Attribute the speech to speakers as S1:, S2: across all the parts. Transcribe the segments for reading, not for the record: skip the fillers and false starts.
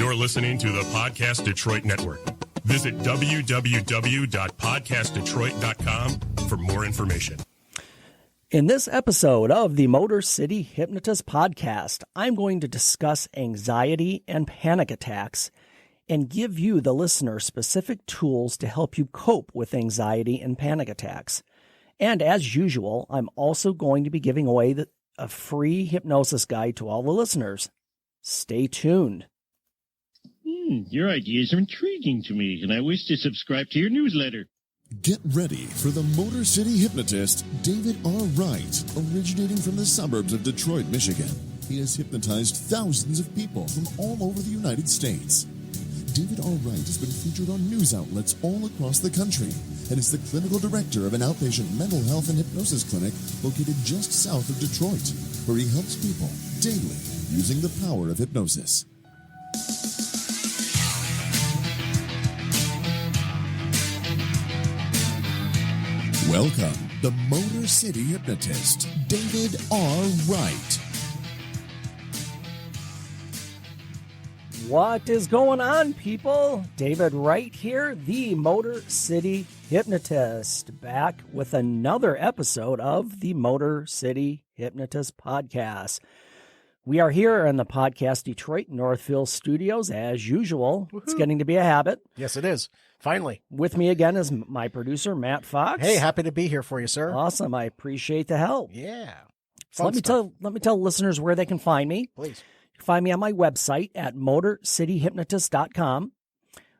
S1: You're listening to the Podcast Detroit Network. Visit www.podcastdetroit.com for more information.
S2: In this episode of the Motor City Hypnotist podcast, I'm going to discuss anxiety and panic attacks and give you, the listener, specific tools to help you cope with anxiety and panic attacks. And as usual, I'm also going to be giving away a free hypnosis guide to all the listeners. Stay tuned.
S3: Your ideas are intriguing to me, and I wish to subscribe to your newsletter.
S4: Get ready for the Motor City Hypnotist, David R. Wright, originating from the suburbs of Detroit, Michigan. He has hypnotized thousands of people from all over the United States. David R. Wright has been featured on news outlets all across the country and is the clinical director of an outpatient mental health and hypnosis clinic located just south of Detroit, where he helps people daily using the power of hypnosis. Welcome, the Motor City Hypnotist, David R. Wright.
S2: What is going on, people? David Wright here, the Motor City Hypnotist, back with another episode of the Motor City Hypnotist podcast. We are here in the Podcast Detroit Northville studios, as usual. Woo-hoo. It's getting to be a habit.
S5: Yes, it is. Finally.
S2: With me again is my producer, Matt Fox.
S5: Hey, happy to be here for you, sir.
S2: Awesome. I appreciate the help.
S5: Yeah.
S2: So let me tell listeners where they can find me.
S5: Please.
S2: You can find me on my website at motorcityhypnotist.com.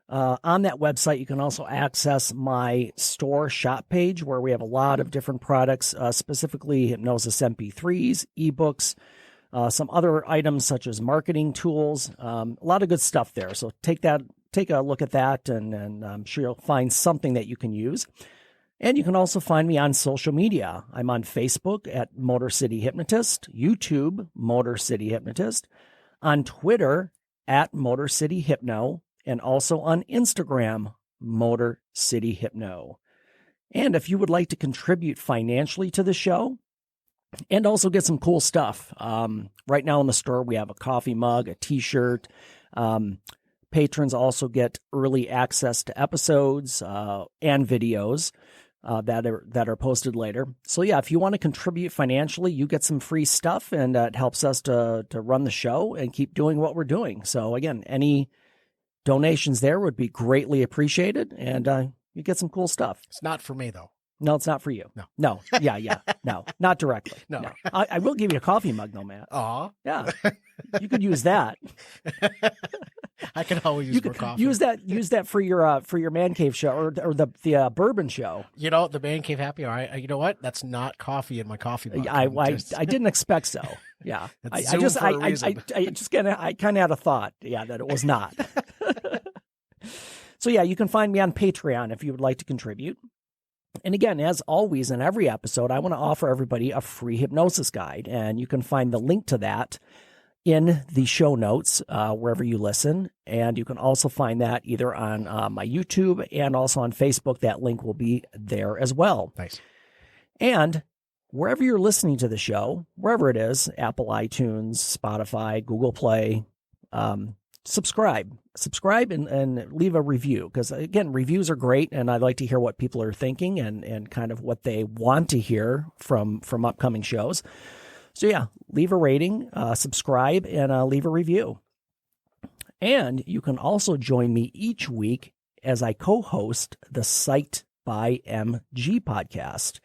S2: On that website, you can also access my store shop page where we have a lot of different products, specifically hypnosis MP3s, ebooks, some other items such as marketing tools, a lot of good stuff there. So take a look at that, and I'm sure you'll find something that you can use. And you can also find me on social media. I'm on Facebook at Motor City Hypnotist, YouTube, Motor City Hypnotist, on Twitter at Motor City Hypno, and also on Instagram, Motor City Hypno. And if you would like to contribute financially to the show, and also get some cool stuff. Right now in the store, we have a coffee mug, a t-shirt. Patrons also get early access to episodes and videos that are posted later. So yeah, if you want to contribute financially, you get some free stuff, and it helps us to run the show and keep doing what we're doing. So again, any donations there would be greatly appreciated, and you get some cool stuff.
S5: It's not for me, though.
S2: No, it's not for you.
S5: No.
S2: Yeah. No, not directly.
S5: No.
S2: I will give you a coffee mug, though, Matt.
S5: Aw.
S2: Yeah. You could use that.
S5: I can always use more coffee.
S2: Use that for your man cave show or the bourbon show.
S5: You know, the man cave happy hour. You know what? That's not coffee in my coffee mug.
S2: I didn't expect so. Yeah. I kind of had a thought. Yeah, that it was not. So yeah, you can find me on Patreon if you would like to contribute. And again, as always, in every episode, I want to offer everybody a free hypnosis guide. And you can find the link to that in the show notes, wherever you listen. And you can also find that either on my YouTube and also on Facebook. That link will be there as well.
S5: Nice. And
S2: wherever you're listening to the show, wherever it is, Apple, iTunes, Spotify, Google Play, subscribe and leave a review, because again, reviews are great, and I'd like to hear what people are thinking and kind of what they want to hear from upcoming shows. So yeah, leave a rating, subscribe, and leave a review. And you can also join me each week as I co-host the Psyched by MG podcast.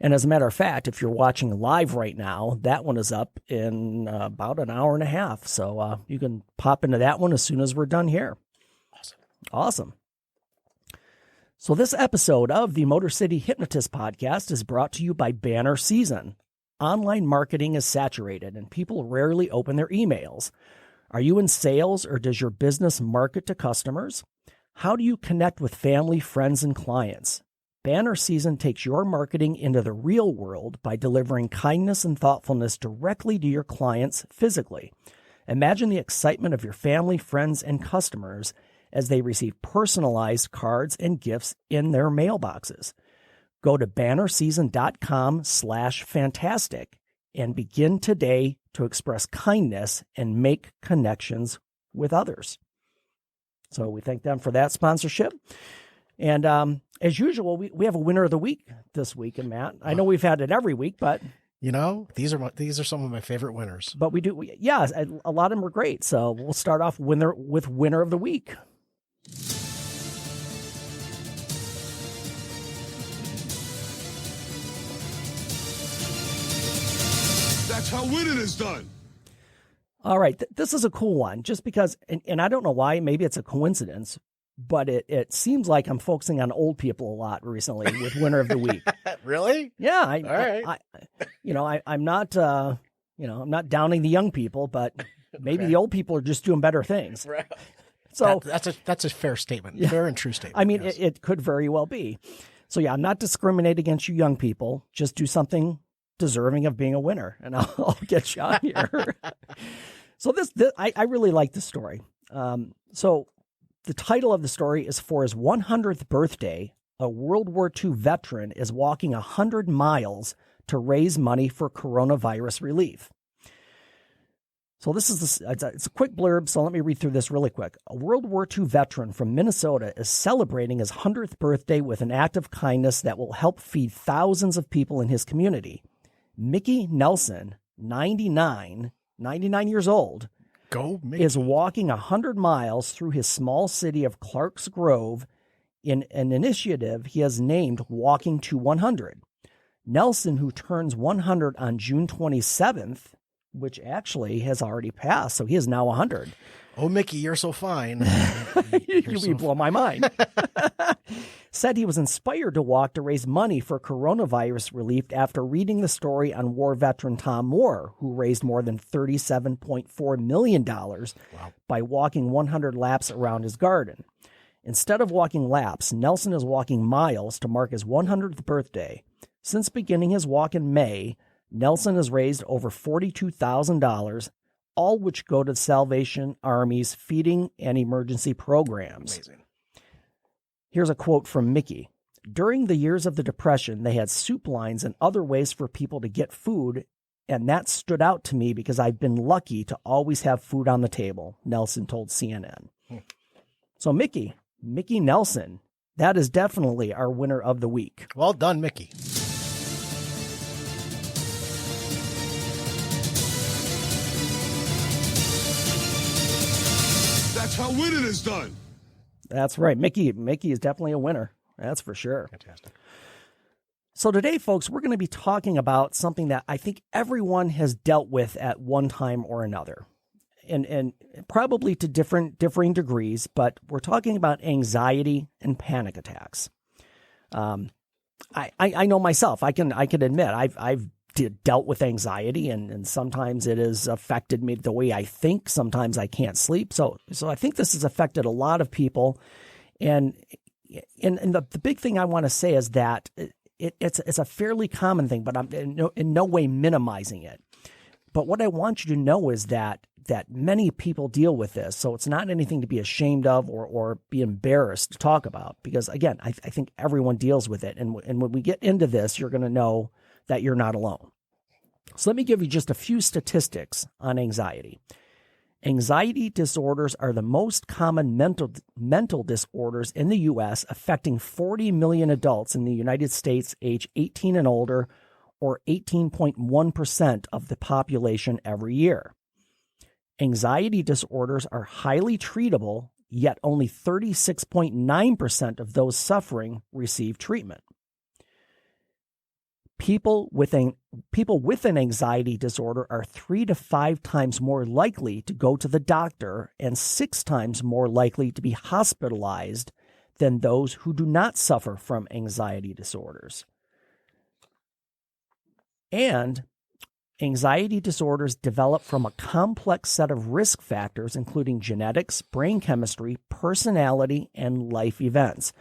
S2: And as a matter of fact, if you're watching live right now, that one is up in about an hour and a half. So you can pop into that one as soon as we're done here. Awesome. So this episode of the Motor City Hypnotist podcast is brought to you by Banner Season. Online marketing is saturated and people rarely open their emails. Are you in sales, or does your business market to customers? How do you connect with family, friends, and clients? Banner Season takes your marketing into the real world by delivering kindness and thoughtfulness directly to your clients physically. Imagine the excitement of your family, friends, and customers as they receive personalized cards and gifts in their mailboxes. Go to bannerseason.com/fantastic and begin today to express kindness and make connections with others. So we thank them for that sponsorship. And as usual, we have a winner of the week this week. And Matt, I know we've had it every week, but
S5: You know, these are some of my favorite winners.
S2: But a lot of them are great. So we'll start off with winner of the week.
S6: That's how winning is done.
S2: All right. This is a cool one just because, and I don't know why, maybe it's a coincidence, but it seems like I'm focusing on old people a lot recently with winner of the week.
S5: Really?
S2: Yeah. I'm not, I'm not downing the young people, but maybe the old people are just doing better things.
S5: Right.
S2: So
S5: that's a fair statement. Yeah. Fair and true statement.
S2: I mean,
S5: yes.
S2: it could very well be. So yeah, I'm not discriminating against you young people. Just do something deserving of being a winner, and I'll get you on here. So I really like this story. So the title of the story is, for his 100th birthday, a World War II veteran is walking 100 miles to raise money for coronavirus relief. So it's a quick blurb, so let me read through this really quick. A World War II veteran from Minnesota is celebrating his 100th birthday with an act of kindness that will help feed thousands of people in his community. Mickey Nelson, 99 years old, is walking 100 miles through his small city of Clark's Grove in an initiative he has named Walking to 100. Nelson, who turns 100 on June 27th, which actually has already passed, so he is now 100.
S5: Oh, Mickey, you're so fine.
S2: You blow my mind. Said he was inspired to walk to raise money for coronavirus relief after reading the story on war veteran Tom Moore, who raised more than $37.4 million by walking 100 laps around his garden. Instead of walking laps, Nelson is walking miles to mark his 100th birthday. Since beginning his walk in May, Nelson has raised over $42,000, all which go to the Salvation Army's feeding and emergency programs.
S5: Amazing.
S2: Here's a quote from Mickey. During the years of the Depression, they had soup lines and other ways for people to get food, and that stood out to me because I've been lucky to always have food on the table, Nelson told CNN. So Mickey Nelson, that is definitely our winner of the week.
S5: Well done, Mickey.
S6: That's how winning is done.
S2: That's right. Mickey is definitely a winner. That's for sure.
S5: Fantastic.
S2: So today, folks, we're going to be talking about something that I think everyone has dealt with at one time or another, and probably to differing degrees, but we're talking about anxiety and panic attacks. I know myself. I can admit I've dealt with anxiety, and sometimes it has affected me the way I think. Sometimes I can't sleep. So I think this has affected a lot of people. And the big thing I want to say is that it's a fairly common thing, but I'm in no way minimizing it. But what I want you to know is that many people deal with this. So it's not anything to be ashamed of or be embarrassed to talk about, because again, I think everyone deals with it. And when we get into this, you're going to know that you're not alone. So let me give you just a few statistics on anxiety. Anxiety disorders are the most common mental disorders in the U.S., affecting 40 million adults in the United States age 18 and older, or 18.1% of the population every year. Anxiety disorders are highly treatable, yet only 36.9% of those suffering receive treatment. People with an anxiety disorder are 3 to 5 times more likely to go to the doctor and 6 times more likely to be hospitalized than those who do not suffer from anxiety disorders. And anxiety disorders develop from a complex set of risk factors, including genetics, brain chemistry, personality, and life events.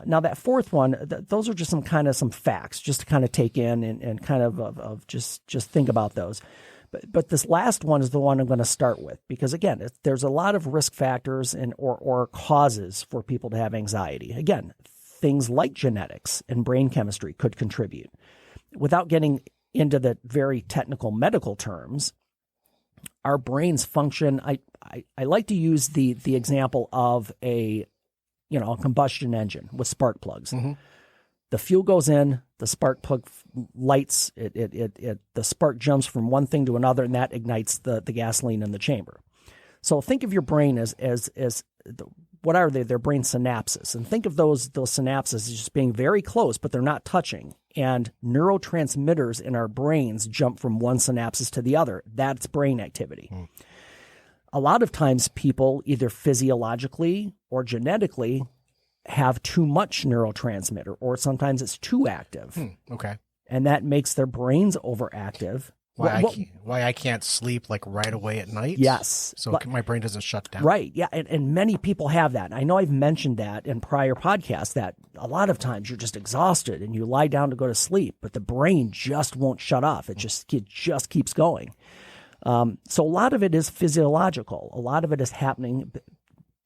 S2: Now that fourth one, those are just some facts just to kind of take in and kind of just think about those. But this last one is the one I'm going to start with, because again, there's a lot of risk factors or causes for people to have anxiety. Again, things like genetics and brain chemistry could contribute. Without getting into the very technical medical terms, our brains function. I like to use the example of a combustion engine with spark plugs.
S5: Mm-hmm.
S2: The fuel goes in, the spark plug lights, the spark jumps from one thing to another, and that ignites the gasoline in the chamber. So think of your brain as what are they? They're brain synapses. And think of those synapses as just being very close, but they're not touching. And neurotransmitters in our brains jump from one synapses to the other. That's brain activity. A lot of times people, either physiologically or genetically, have too much neurotransmitter, or sometimes it's too active.
S5: Okay.
S2: And that makes their brains overactive.
S5: Why I can't sleep like right away at night?
S2: Yes.
S5: So my brain doesn't shut down.
S2: Right. Yeah. And many people have that. I know I've mentioned that in prior podcasts, that a lot of times you're just exhausted and you lie down to go to sleep, but the brain just won't shut off. It just keeps going. So a lot of it is physiological. A lot of it is happening.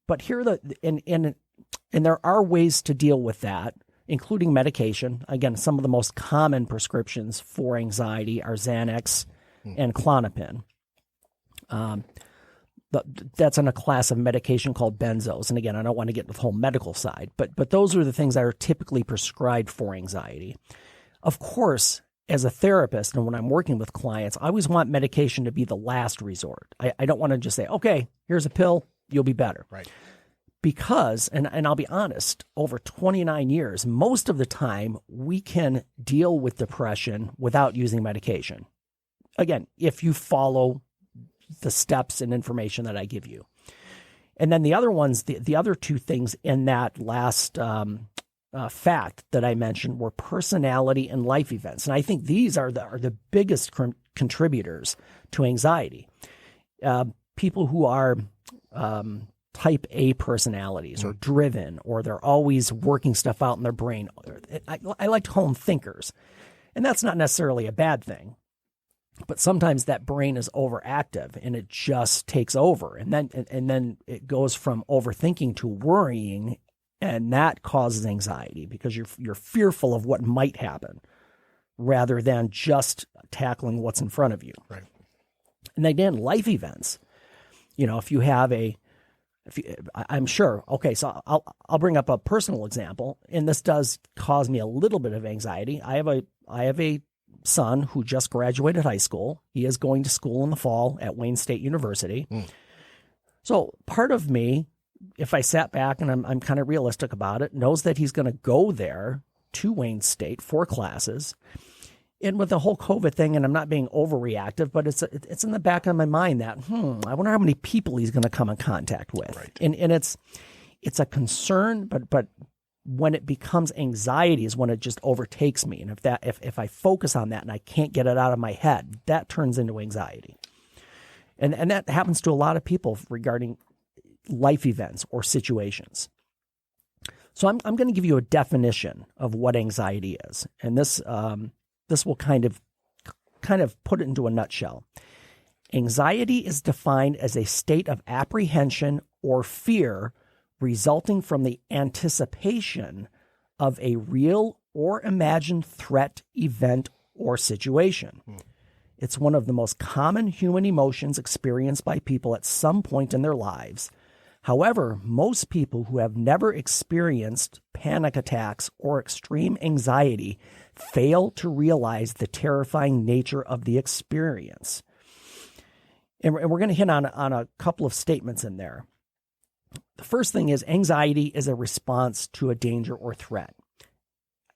S2: But here and there are ways to deal with that, including medication. Again, some of the most common prescriptions for anxiety are Xanax and Klonopin. That's in a class of medication called benzos. And again, I don't want to get into the whole medical side, but those are the things that are typically prescribed for anxiety. Of course, as a therapist and when I'm working with clients, I always want medication to be the last resort. I don't want to just say, okay, here's a pill, you'll be better.
S5: Right.
S2: Because, and I'll be honest, over 29 years, most of the time we can deal with depression without using medication. Again, if you follow the steps and information that I give you. And then the other ones, the other two things in that last fact that I mentioned were personality and life events. And I think these are the biggest contributors to anxiety. People who are type A personalities or driven, or they're always working stuff out in their brain. I like to call them thinkers. And that's not necessarily a bad thing. But sometimes that brain is overactive and it just takes over. And then it goes from overthinking to worrying, and that causes anxiety because you're fearful of what might happen rather than just tackling what's in front of you.
S5: Right.
S2: And again, life events. If you have I'm sure. Okay, so I'll bring up a personal example, and this does cause me a little bit of anxiety. I have a son who just graduated high school. He is going to school in the fall at Wayne State University. So part of me, if I sat back and I'm kind of realistic about it, knows that he's going to go there to Wayne State for classes. And with the whole COVID thing, and I'm not being overreactive, but it's in the back of my mind that, I wonder how many people he's going to come in contact with.
S5: Right.
S2: And it's a concern, but when it becomes anxiety is when it just overtakes me. And if I focus on that and I can't get it out of my head, that turns into anxiety. And that happens to a lot of people regarding life events or situations. So I'm going to give you a definition of what anxiety is. And this will kind of put it into a nutshell. Anxiety is defined as a state of apprehension or fear resulting from the anticipation of a real or imagined threat, event, or situation. It's one of the most common human emotions experienced by people at some point in their lives. However, most people who have never experienced panic attacks or extreme anxiety fail to realize the terrifying nature of the experience. And we're going to hit on a couple of statements in there. The first thing is anxiety is a response to a danger or threat.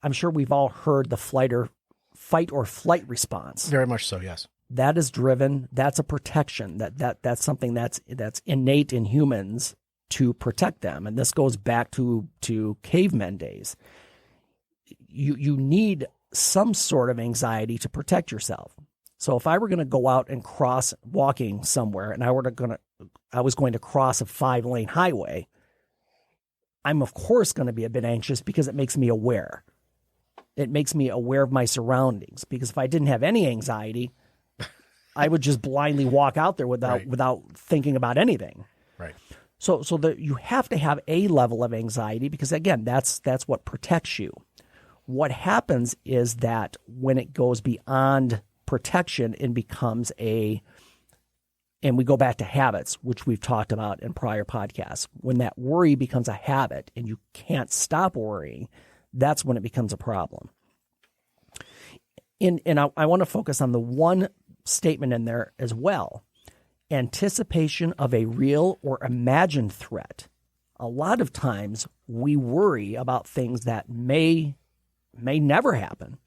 S2: I'm sure we've all heard the fight or flight response.
S5: Very much so, yes.
S2: That is driven. That's a protection. That's something that's innate in humans to protect them. And this goes back to cavemen days. You need some sort of anxiety to protect yourself. So if I were going to go out and walking somewhere, and I was going to cross a 5-lane highway, I'm of course going to be a bit anxious because it makes me aware. It makes me aware of my surroundings. Because if I didn't have any anxiety, I would just blindly walk out there without thinking about anything.
S5: Right.
S2: So you have to have a level of anxiety because, again, that's what protects you. What happens is that when it goes beyond protection and becomes an And we go back to habits, which we've talked about in prior podcasts. When that worry becomes a habit and you can't stop worrying, that's when it becomes a problem. And I want to focus on the one statement in there as well. Anticipation of a real or imagined threat. A lot of times we worry about things that may never happen.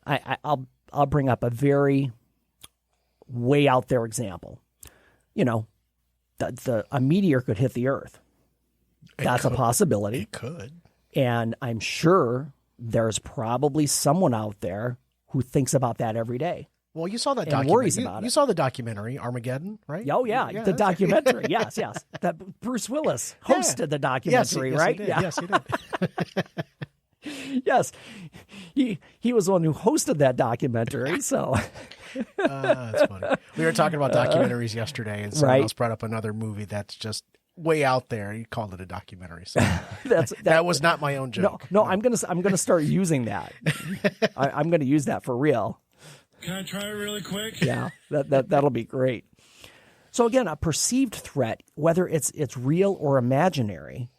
S2: I'll bring up a very way out there example. You know, a meteor could hit the Earth. That's a possibility.
S5: It could.
S2: And I'm sure there's probably someone out there who thinks about that every day.
S5: Well, you saw that
S2: and worries about it.
S5: You saw the documentary Armageddon, right?
S2: Oh yeah, the documentary. Yes. That Bruce Willis hosted the documentary, right?
S5: Yes, he did.
S2: Yes, he was the one who hosted that documentary. So
S5: that's funny. We were talking about documentaries yesterday, and someone else brought up another movie that's just way out there. He called it a documentary. So that was not my own joke.
S2: No, I'm gonna start using that. I'm gonna use that for real.
S6: Can I try it really quick?
S2: Yeah, that'll be great. So again, a perceived threat, whether it's real or imaginary,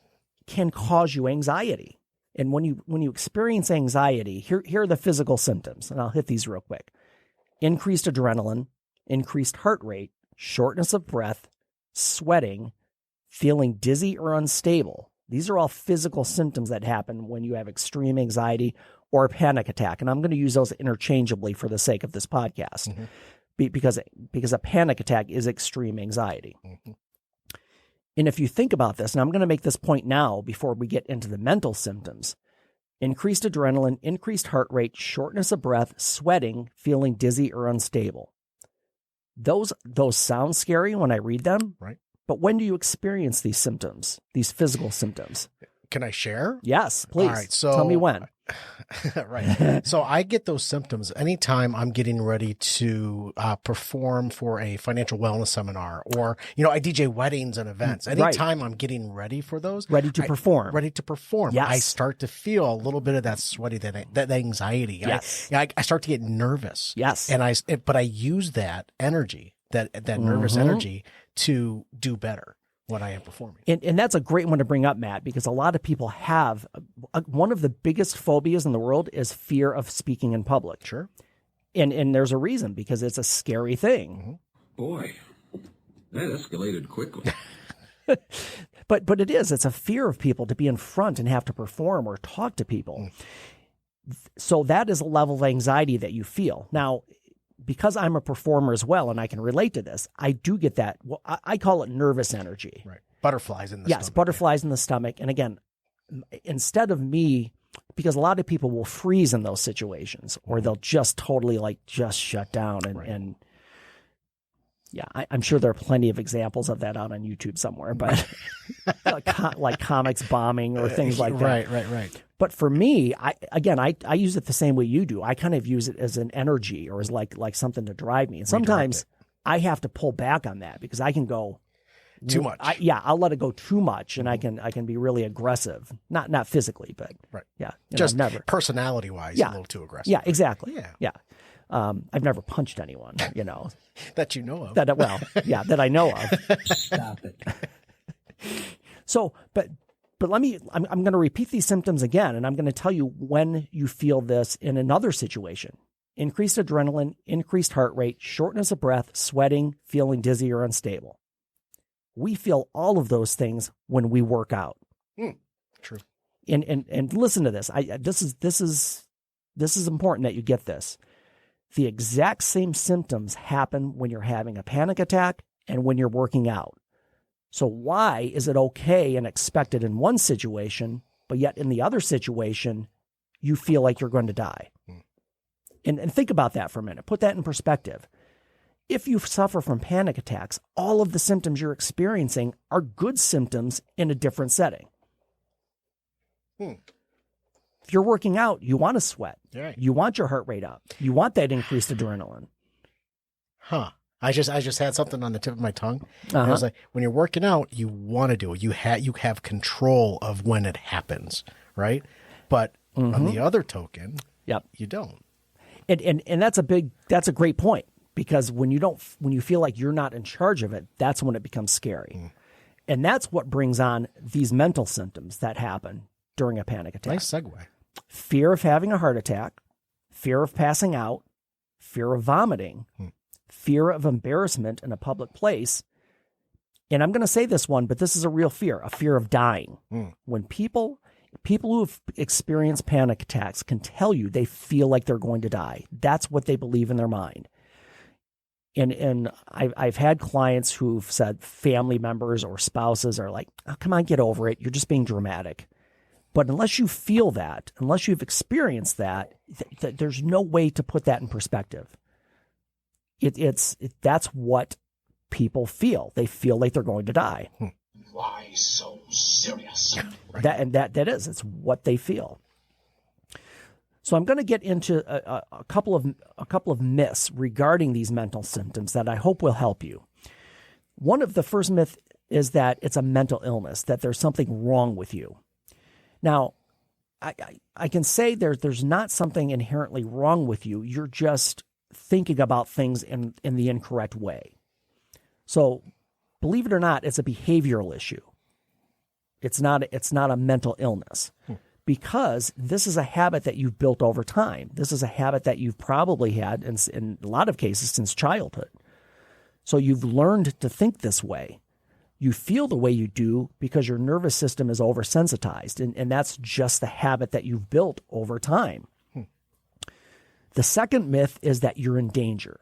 S2: can cause you anxiety. And when you experience anxiety, here are the physical symptoms, and I'll hit these real quick. Increased adrenaline, increased heart rate, shortness of breath, sweating, feeling dizzy or unstable. These are all physical symptoms that happen when you have extreme anxiety or a panic attack. And I'm going to use those interchangeably for the sake of this podcast, because a panic attack is extreme anxiety. And if you think about this, and I'm going to make this point now before we get into the mental symptoms, increased adrenaline, increased heart rate, shortness of breath, sweating, feeling dizzy or unstable. Those sound scary when I read them,
S5: right?
S2: But when do you experience these symptoms, these physical symptoms?
S5: Can I share?
S2: Yes, please.
S5: All right, so
S2: tell me when.
S5: Right. So I get those symptoms anytime I'm getting ready to perform for a financial wellness seminar, or, I DJ weddings and events. Anytime I'm getting ready for those.
S2: Ready to perform.
S5: Yes. I start to feel a little bit of that sweaty, that anxiety.
S2: Yes.
S5: I start to get nervous.
S2: Yes.
S5: But I use that energy, that nervous energy, to do better when I am performing.
S2: And that's a great one to bring up, Matt, because a lot of people have one of the biggest phobias in the world is fear of speaking in public.
S5: Sure.
S2: And there's a reason, because it's a scary thing.
S7: Boy, that escalated quickly.
S2: But it's a fear of people to be in front and have to perform or talk to people. So that is a level of anxiety that you feel. Now, because I'm a performer as well, and I can relate to this, I do get that. Well, I call it nervous energy.
S5: Right. Butterflies in the stomach.
S2: Yes, butterflies in the stomach. And again, instead of me, because a lot of people will freeze in those situations, or they'll just totally just shut down. And yeah, I'm sure there are plenty of examples of that out on YouTube somewhere, but like comics bombing or things like that.
S5: Right.
S2: But for me, I use it the same way you do. I kind of use it as an energy, or as like something to drive me. And sometimes I have to pull back on that, because I can go
S5: too much.
S2: I'll let it go too much, and I can be really aggressive. Not physically, but
S5: just personality wise, a little too aggressive.
S2: Yeah, exactly.
S5: Yeah.
S2: I've never punched anyone,
S5: that you know of.
S2: That I know of.
S7: Stop it.
S2: So, but I'm going to repeat these symptoms again, and I'm going to tell you when you feel this in another situation. Increased adrenaline, increased heart rate, shortness of breath, sweating, feeling dizzy or unstable. We feel all of those things when we work out.
S5: True.
S2: And listen to this. This is important that you get this. The exact same symptoms happen when you're having a panic attack and when you're working out. So why is it okay and expected in one situation, but yet in the other situation, you feel like you're going to die? And think about that for a minute. Put that in perspective. If you suffer from panic attacks, all of the symptoms you're experiencing are good symptoms in a different setting. If you're working out, you want to sweat.
S5: Right.
S2: You want your heart rate up. You want that increased adrenaline.
S5: I just had something on the tip of my tongue. I was like, when you're working out, you want to do it. You have control of when it happens, right? But on the other token, you don't.
S2: And that's a great point, because when you feel like you're not in charge of it, that's when it becomes scary. And that's what brings on these mental symptoms that happen during a panic attack.
S5: Nice segue.
S2: Fear of having a heart attack, fear of passing out, fear of vomiting, fear of embarrassment in a public place. And I'm going to say this one, but this is a real fear, a fear of dying. When people who have experienced panic attacks can tell you they feel like they're going to die. That's what they believe in their mind. And I've had clients who've said family members or spouses are like, oh, come on, get over it. You're just being dramatic. But unless you feel that, unless you've experienced that, there's no way to put that in perspective. That's what people feel. They feel like they're going to die.
S8: Why so serious?
S2: It's what they feel. So I'm going to get into a couple of myths regarding these mental symptoms that I hope will help you. One of the first myth is that it's a mental illness, that there's something wrong with you. Now, I can say there's not something inherently wrong with you. You're just thinking about things in the incorrect way. So, believe it or not, it's a behavioral issue. It's not a mental illness. Because this is a habit that you've built over time. This is a habit that you've probably had in a lot of cases since childhood. So you've learned to think this way. You feel the way you do because your nervous system is oversensitized, and that's just the habit that you've built over time. The second myth is that you're in danger.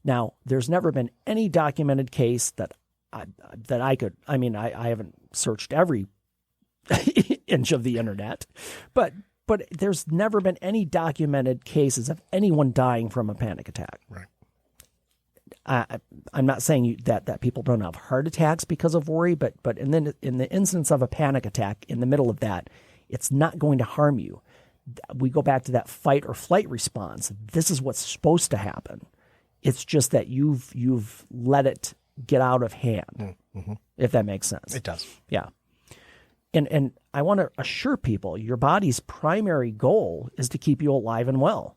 S2: Now, there's never been any documented case that I haven't searched every inch of the internet, but there's never been any documented cases of anyone dying from a panic attack.
S5: Right.
S2: I'm not saying that people don't have heart attacks because of worry, but in the instance of a panic attack, in the middle of that, it's not going to harm you. We go back to that fight or flight response. This is what's supposed to happen. It's just that you've let it get out of hand, if that makes sense.
S5: It does.
S2: Yeah. And I want to assure people, your body's primary goal is to keep you alive and well.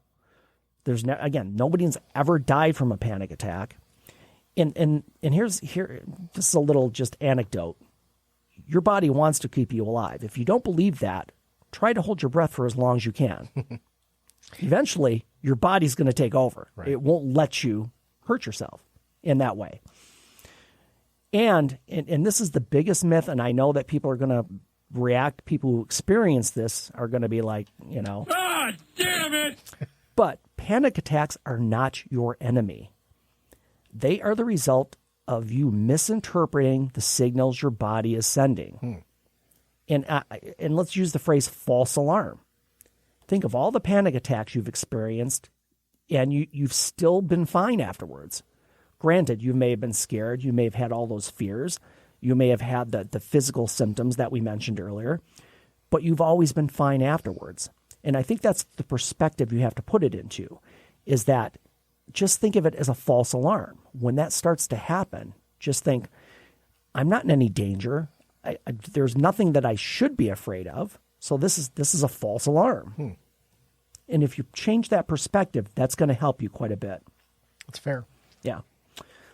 S2: Nobody's ever died from a panic attack. And here's just a little anecdote. Your body wants to keep you alive. If you don't believe that, try to hold your breath for as long as you can. Eventually, your body's going to take over. Right. It won't let you hurt yourself in that way. And this is the biggest myth, and I know that people are going to react. People who experience this are going to be like,
S6: ah, damn it!
S2: But panic attacks are not your enemy. They are the result of you misinterpreting the signals your body is sending. And let's use the phrase false alarm. Think of all the panic attacks you've experienced, and you've still been fine afterwards. Granted, you may have been scared. You may have had all those fears. You may have had the physical symptoms that we mentioned earlier, but you've always been fine afterwards. And I think that's the perspective you have to put it into, is that just think of it as a false alarm. When that starts to happen, just think, I'm not in any danger. There's nothing that I should be afraid of. So this is a false alarm. And if you change that perspective, that's going to help you quite a bit.
S5: That's fair.
S2: Yeah.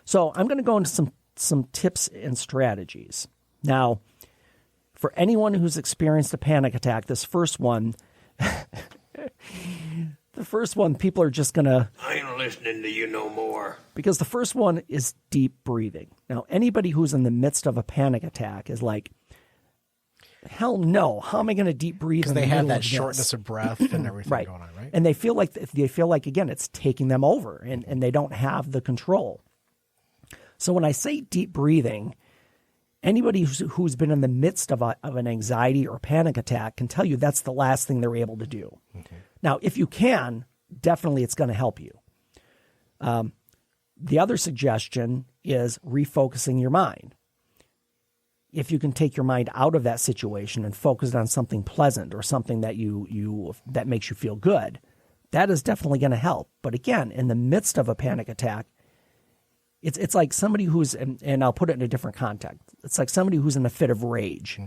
S2: So I'm going to go into some tips and strategies. Now, for anyone who's experienced a panic attack, this first one, people are just going to...
S7: I ain't listening to you no more.
S2: Because the first one is deep breathing. Now, anybody who's in the midst of a panic attack is like, hell no, how am I going to deep breathe?
S5: Because they have that shortness of breath and everything
S2: right.
S5: going on, right?
S2: And they feel like, again, it's taking them over and they don't have the control. So when I say deep breathing, anybody who's been in the midst of an anxiety or panic attack can tell you that's the last thing they're able to do. Okay. Now, if you can, definitely it's going to help you. The other suggestion is refocusing your mind. If you can take your mind out of that situation and focus on something pleasant or something that that makes you feel good, that is definitely going to help. But again, in the midst of a panic attack, it's like somebody who's, and I'll put it in a different context. It's like somebody who's in a fit of rage.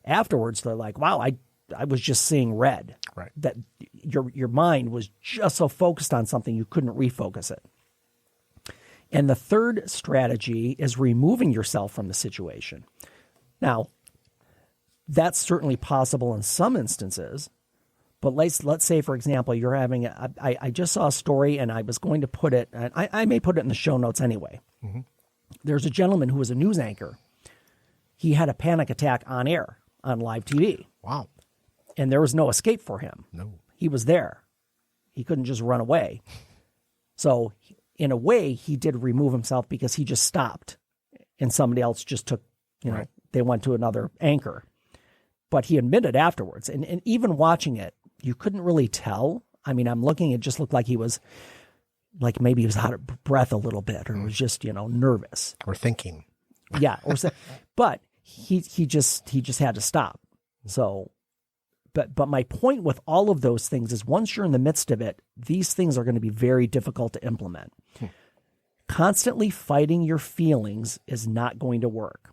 S2: Afterwards, they're like, wow, I was just seeing red.
S5: Right.
S2: That your mind was just so focused on something you couldn't refocus it. And the third strategy is removing yourself from the situation. Now, that's certainly possible in some instances, but let's say, for example, you're having, I just saw a story and I was going to put it, and I may put it in the show notes anyway. Mm-hmm. There's a gentleman who was a news anchor. He had a panic attack on air on live TV.
S5: Wow.
S2: And there was no escape for him.
S5: No.
S2: He was there. He couldn't just run away. So in a way, he did remove himself because he just stopped and somebody else just took,
S5: Right.
S2: They went to another anchor. But he admitted afterwards, and even watching it, you couldn't really tell. I mean, I'm looking, it just looked like he was, like maybe he was out of breath a little bit or was just, nervous.
S5: Or thinking.
S2: Yeah. But he just had to stop. So, but my point with all of those things is once you're in the midst of it, these things are going to be very difficult to implement. Constantly fighting your feelings is not going to work.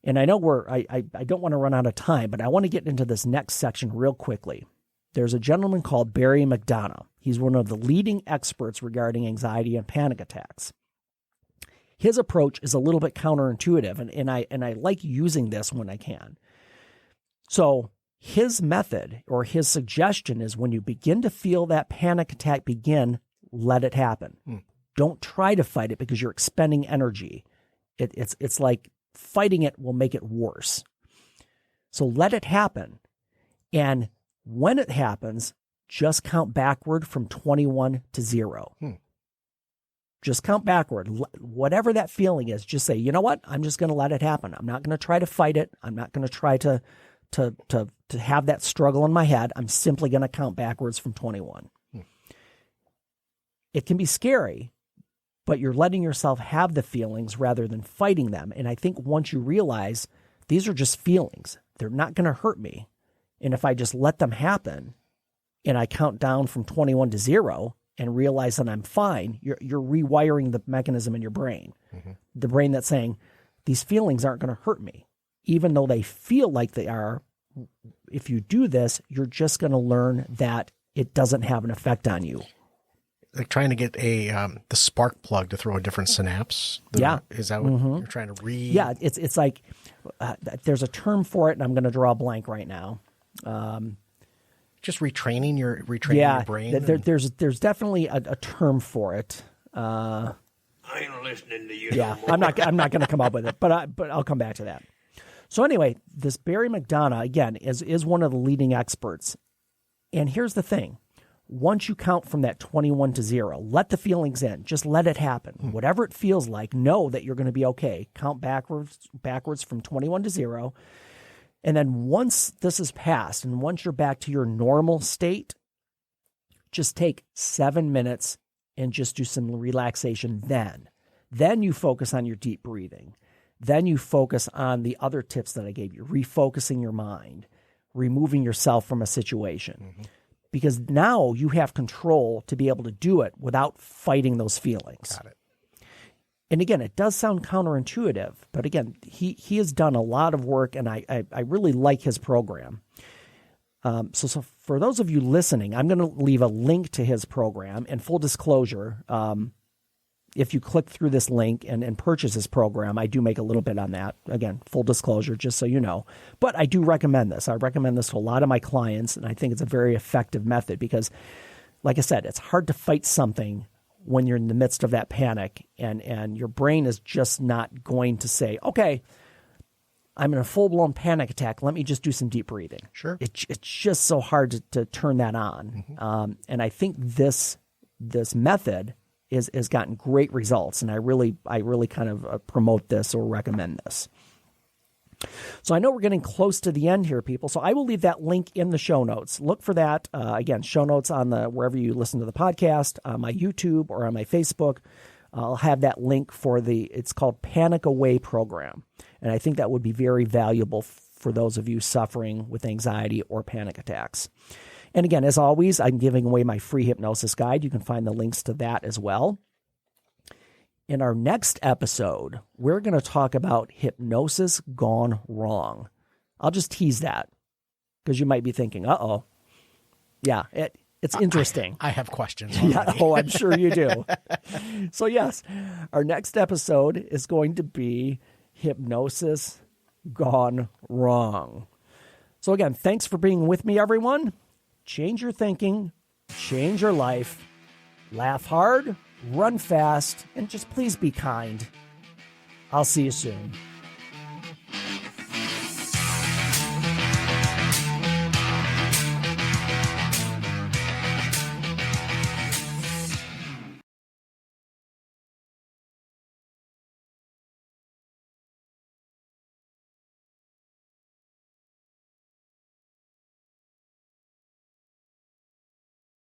S2: And I know I don't want to run out of time, but I want to get into this next section real quickly. There's a gentleman called Barry McDonough. He's one of the leading experts regarding anxiety and panic attacks. His approach is a little bit counterintuitive, and I like using this when I can. So his method or his suggestion is when you begin to feel that panic attack begin, let it happen. Don't try to fight it because you're expending energy. It's like fighting it will make it worse. So let it happen. And when it happens, just count backward from 21 to 0. Just count backward. Whatever that feeling is, just say, you know what? I'm just going to let it happen. I'm not going to try to fight it. I'm not going to try to have that struggle in my head. I'm simply going to count backwards from 21. It can be scary, but you're letting yourself have the feelings rather than fighting them. And I think once you realize these are just feelings, they're not going to hurt me. And if I just let them happen and I count down from 21 to 0 and realize that I'm fine, you're rewiring the mechanism in your brain. The brain that's saying these feelings aren't going to hurt me. Even though they feel like they are, if you do this, you're just going to learn that it doesn't have an effect on you.
S5: Like trying to get the spark plug to throw a different synapse. Is that what you're trying to read?
S2: Yeah, it's like there's a term for it, and I'm going to draw a blank right now.
S5: Just retraining your brain.
S2: There's definitely a term for it.
S7: I ain't listening to you.
S2: Yeah,
S7: no more.
S2: I'm not going to come up with it, but I'll come back to that. So anyway, this Barry McDonough again is one of the leading experts, and here's the thing. Once you count from that 21 to 0, let the feelings in. Just let it happen. Whatever it feels like, know that you're going to be okay. Count backwards from 21 to 0. And then once this is passed and once you're back to your normal state, just take 7 minutes and just do some relaxation Then you focus on your deep breathing. Then you focus on the other tips that I gave you, refocusing your mind, removing yourself from a situation. Because now you have control to be able to do it without fighting those feelings.
S5: Got it.
S2: And again, it does sound counterintuitive, but again, he has done a lot of work, and I really like his program. So for those of you listening, I'm going to leave a link to his program. And full disclosure, if you click through this link and purchase his program, I do make a little bit on that. Again, full disclosure, just so you know. But I do recommend this. I recommend this to a lot of my clients, and I think it's a very effective method because, like I said, it's hard to fight something when you're in the midst of that panic, and your brain is just not going to say, okay, I'm in a full-blown panic attack. Let me just do some deep breathing. Sure. It's just so hard to turn that on. And I think this method has gotten great results, and I really kind of promote this or recommend this. So I know we're getting close to the end here, people. So I will leave that link in the show notes. Look for that. Again, show notes on wherever you listen to the podcast, on my YouTube or on my Facebook. I'll have that link for it's called Panic Away program. And I think that would be very valuable for those of you suffering with anxiety or panic attacks. And again, as always, I'm giving away my free hypnosis guide. You can find the links to that as well. In our next episode, we're going to talk about hypnosis gone wrong. I'll just tease that because you might be thinking, uh-oh. Yeah, It's interesting.
S5: I have questions.
S2: Yeah, oh, I'm sure you do. So yes, our next episode is going to be hypnosis gone wrong. So again, thanks for being with me, everyone. Change your thinking, change your life, laugh hard, run fast, and just please be kind. I'll see you soon.